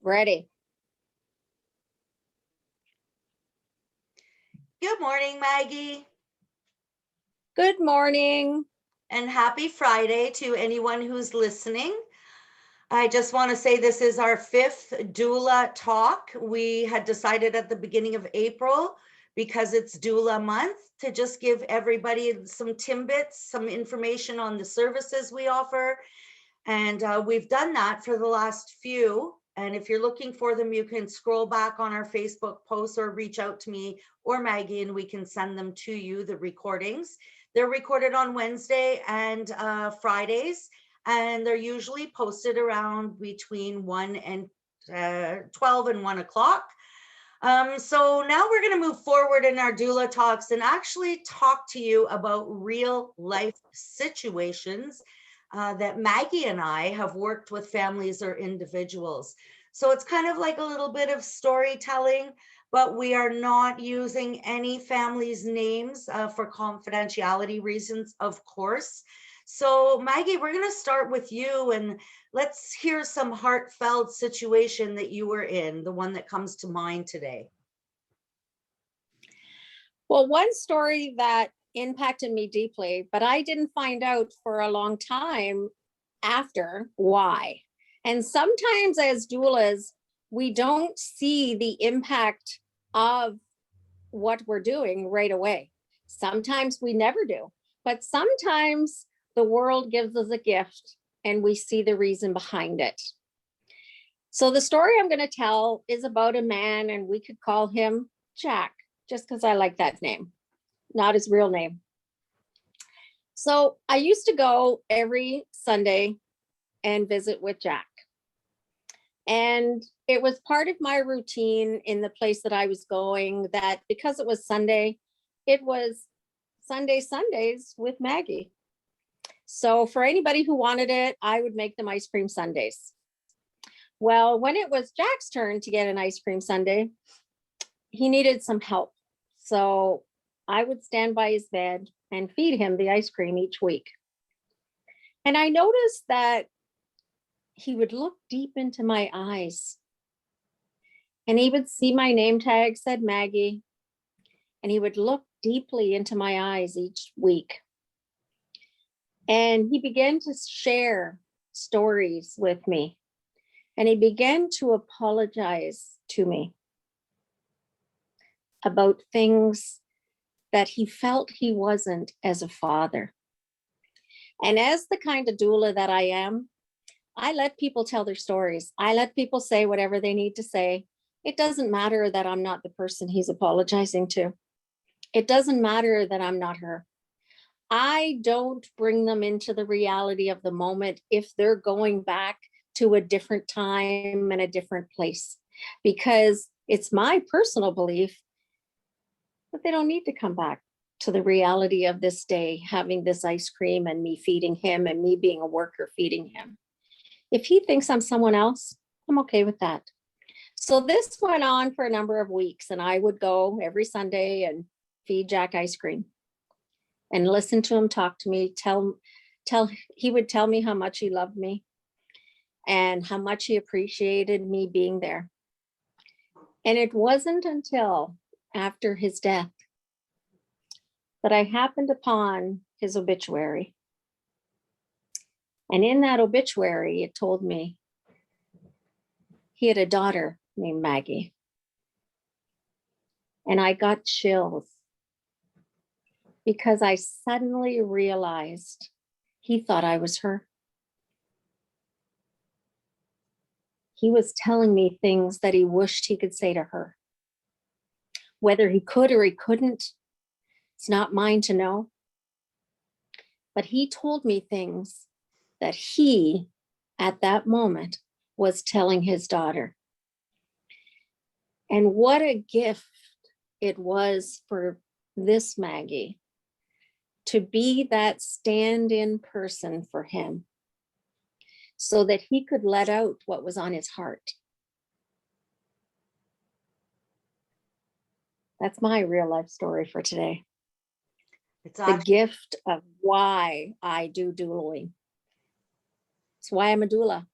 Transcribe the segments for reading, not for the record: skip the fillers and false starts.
Ready. Good morning, Maggie. Good morning. And happy Friday to anyone who's listening. I just want to say this is our 5th doula talk. We had decided at the beginning of April, because it's doula month, to just give everybody some tidbits, some information on the services we offer. And we've done that for the last few. And if you're looking for them, you can scroll back on our Facebook posts or reach out to me or Maggie, and we can send them to you, the recordings. They're recorded on Wednesday and Fridays, and they're usually posted around between 1 and 12 and 1 o'clock. So now we're going to move forward in our doula talks and actually talk to you about real life situations that Maggie and I have worked with families or individuals. So it's kind of like a little bit of storytelling, but we are not using any families' names for confidentiality reasons, of course. So Maggie, we're going to start with you, and let's hear some heartfelt situation that you were in, the one that comes to mind today. Well, one story that impacted me deeply, but I didn't find out for a long time after why. And sometimes as doulas, we don't see the impact of what we're doing right away. Sometimes we never do, but sometimes the world gives us a gift and we see the reason behind it. So the story I'm going to tell is about a man, and we could call him Jack, just because I like that name, not his real name. So I used to go every Sunday and visit with Jack. And it was part of my routine in the place that I was going, that because it was Sunday, it was Sundays with Maggie. So for anybody who wanted it, I would make them ice cream sundaes. Well, when it was Jack's turn to get an ice cream sundae, he needed some help. So I would stand by his bed and feed him the ice cream each week. And I noticed that he would look deep into my eyes, and he would see my name tag said Maggie, and he would look deeply into my eyes each week. And he began to share stories with me, and he began to apologize to me about things that he felt he wasn't as a father. And as the kind of doula that I am, I let people tell their stories. I let people say whatever they need to say. It doesn't matter that I'm not the person he's apologizing to. It doesn't matter that I'm not her. I don't bring them into the reality of the moment if they're going back to a different time and a different place, because it's my personal belief that they don't need to come back to the reality of this day, having this ice cream and me feeding him and me being a worker feeding him. If he thinks I'm someone else, I'm okay with that. So this went on for a number of weeks, and I would go every Sunday and feed Jack ice cream and listen to him talk to me, he would tell me how much he loved me and how much he appreciated me being there. And it wasn't until after his death that I happened upon his obituary. And in that obituary, it told me he had a daughter named Maggie. And I got chills because I suddenly realized he thought I was her. He was telling me things that he wished he could say to her. Whether he could or he couldn't, it's not mine to know. But he told me things that he, at that moment, was telling his daughter. And what a gift it was for this Maggie to be that stand-in person for him so that he could let out what was on his heart. That's my real life story for today. It's the gift of why I do doulaing. It's why I'm a doula.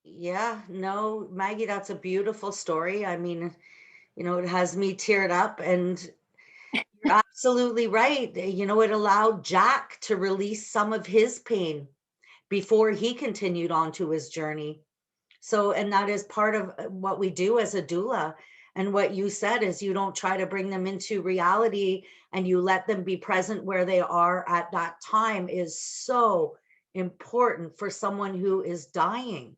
Yeah, no, Maggie, that's a beautiful story. I mean, it has me teared up, and you're absolutely right. It allowed Jack to release some of his pain before he continued on to his journey. So, and that is part of what we do as a doula. And what you said is you don't try to bring them into reality, and you let them be present where they are at that time is so important for someone who is dying.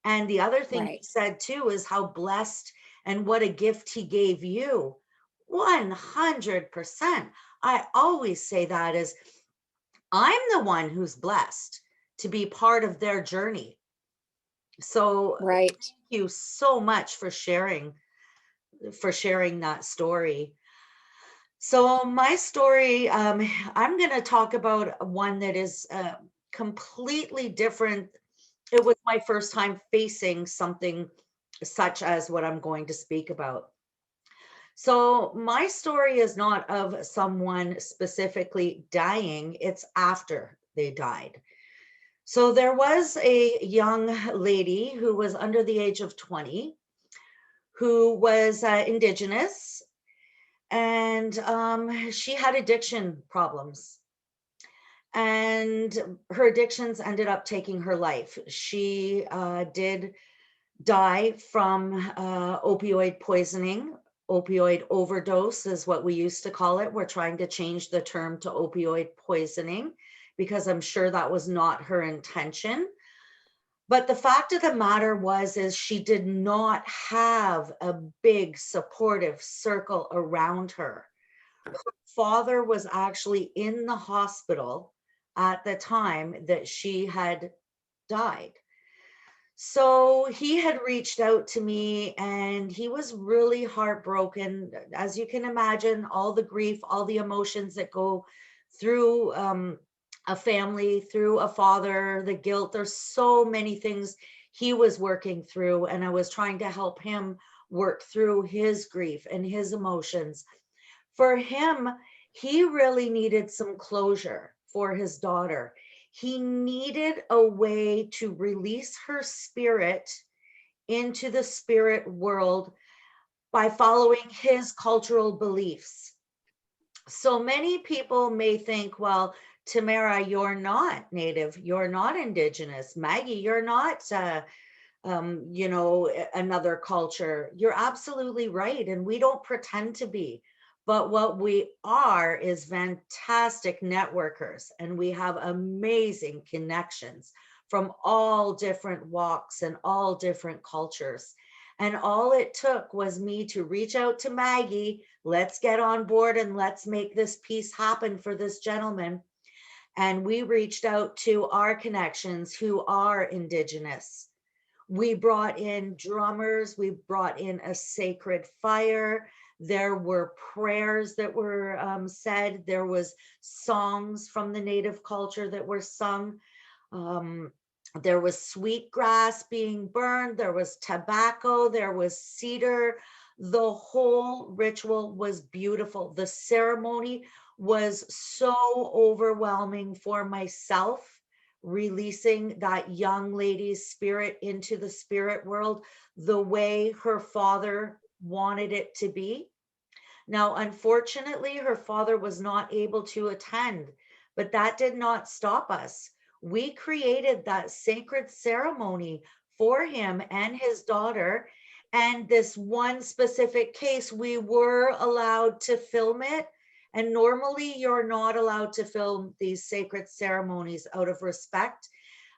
And the other thing you Right. said too is how blessed and what a gift he gave you. 100%. I always say that is I'm the one who's blessed to be part of their journey. So Right. thank you so much for sharing that story. So my story, I'm going to talk about one that is completely different. It was my first time facing something such as what I'm going to speak about. So my story is not of someone specifically dying, it's after they died. So there was a young lady who was under the age of 20 who was Indigenous, and she had addiction problems. And her addictions ended up taking her life. She did die from opioid poisoning. Opioid overdose is what we used to call it. We're trying to change the term to opioid poisoning because I'm sure that was not her intention. But the fact of the matter was is she did not have a big supportive circle around her. Father was actually in the hospital at the time that she had died. So he had reached out to me and he was really heartbroken. As you can imagine, all the grief, all the emotions that go through a family, through a father, the guilt, there's so many things he was working through. And I was trying to help him work through his grief and his emotions. For him, he really needed some closure for his daughter. He needed a way to release her spirit into the spirit world by following his cultural beliefs. So many people may think, well, Tamara, you're not Native, you're not Indigenous. Maggie, you're not, another culture. You're absolutely right. And we don't pretend to be. But what we are is fantastic networkers, and we have amazing connections from all different walks and all different cultures. And all it took was me to reach out to Maggie. Let's get on board and let's make this piece happen for this gentleman. And we reached out to our connections who are Indigenous. We brought in drummers, we brought in a sacred fire. There were prayers that were said. There was songs from the native culture that were sung. Um, there was sweet grass being burned. There was tobacco. There was cedar. The whole ritual was beautiful. The ceremony was so overwhelming for myself, releasing that young lady's spirit into the spirit world the way her father wanted it to be. Now, unfortunately, her father was not able to attend, but that did not stop us. We created that sacred ceremony for him and his daughter. And this one specific case, we were allowed to film it. And normally, you're not allowed to film these sacred ceremonies out of respect.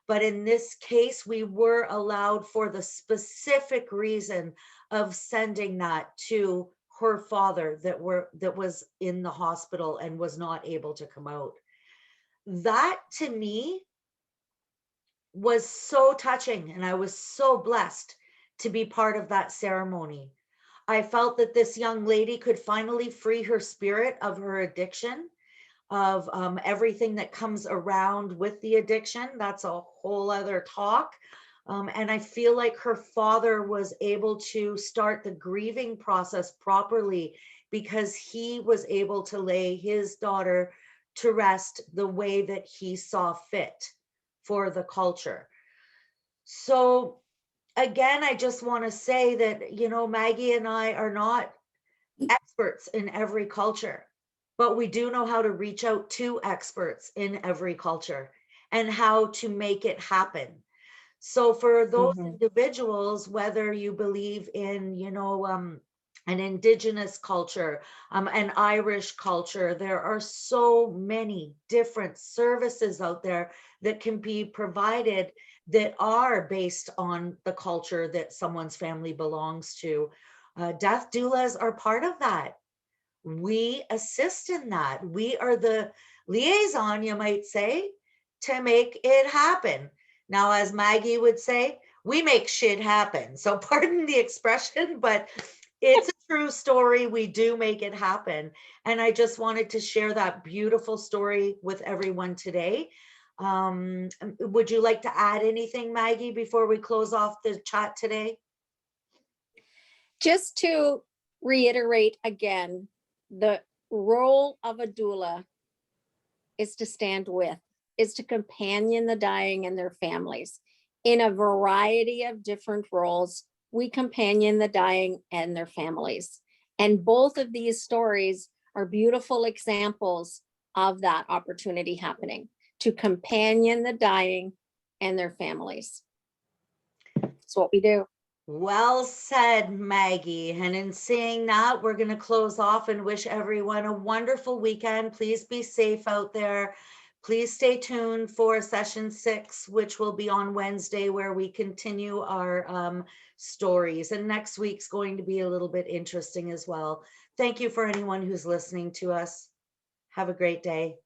But in this case, we were allowed for the specific reason of sending that to her father that was in the hospital and was not able to come out. That to me was so touching, and I was so blessed to be part of that ceremony. I felt that this young lady could finally free her spirit of her addiction, of everything that comes around with the addiction. That's a whole other talk. And I feel like her father was able to start the grieving process properly because he was able to lay his daughter to rest the way that he saw fit for the culture. So again, I just want to say that, you know, Maggie and I are not experts in every culture, but we do know how to reach out to experts in every culture and how to make it happen. So for those Mhm. individuals, whether you believe in, you know, an indigenous culture, an Irish culture, there are so many different services out there that can be provided that are based on the culture that someone's family belongs to. Death doulas are part of that. We assist in that. We are the liaison, you might say, to make it happen. Now, as Maggie would say, we make shit happen. So, pardon the expression, but it's a true story. We do make it happen. And I just wanted to share that beautiful story with everyone today. Would you like to add anything, Maggie, before we close off the chat today? Just to reiterate again, the role of a doula is to stand with, is to companion the dying and their families. In a variety of different roles, we companion the dying and their families. And both of these stories are beautiful examples of that opportunity happening, to companion the dying and their families. That's what we do. Well said, Maggie. And in saying that, we're going to close off and wish everyone a wonderful weekend. Please be safe out there. Please stay tuned for session 6, which will be on Wednesday, where we continue our stories. And next week's going to be a little bit interesting as well. Thank you for anyone who's listening to us. Have a great day.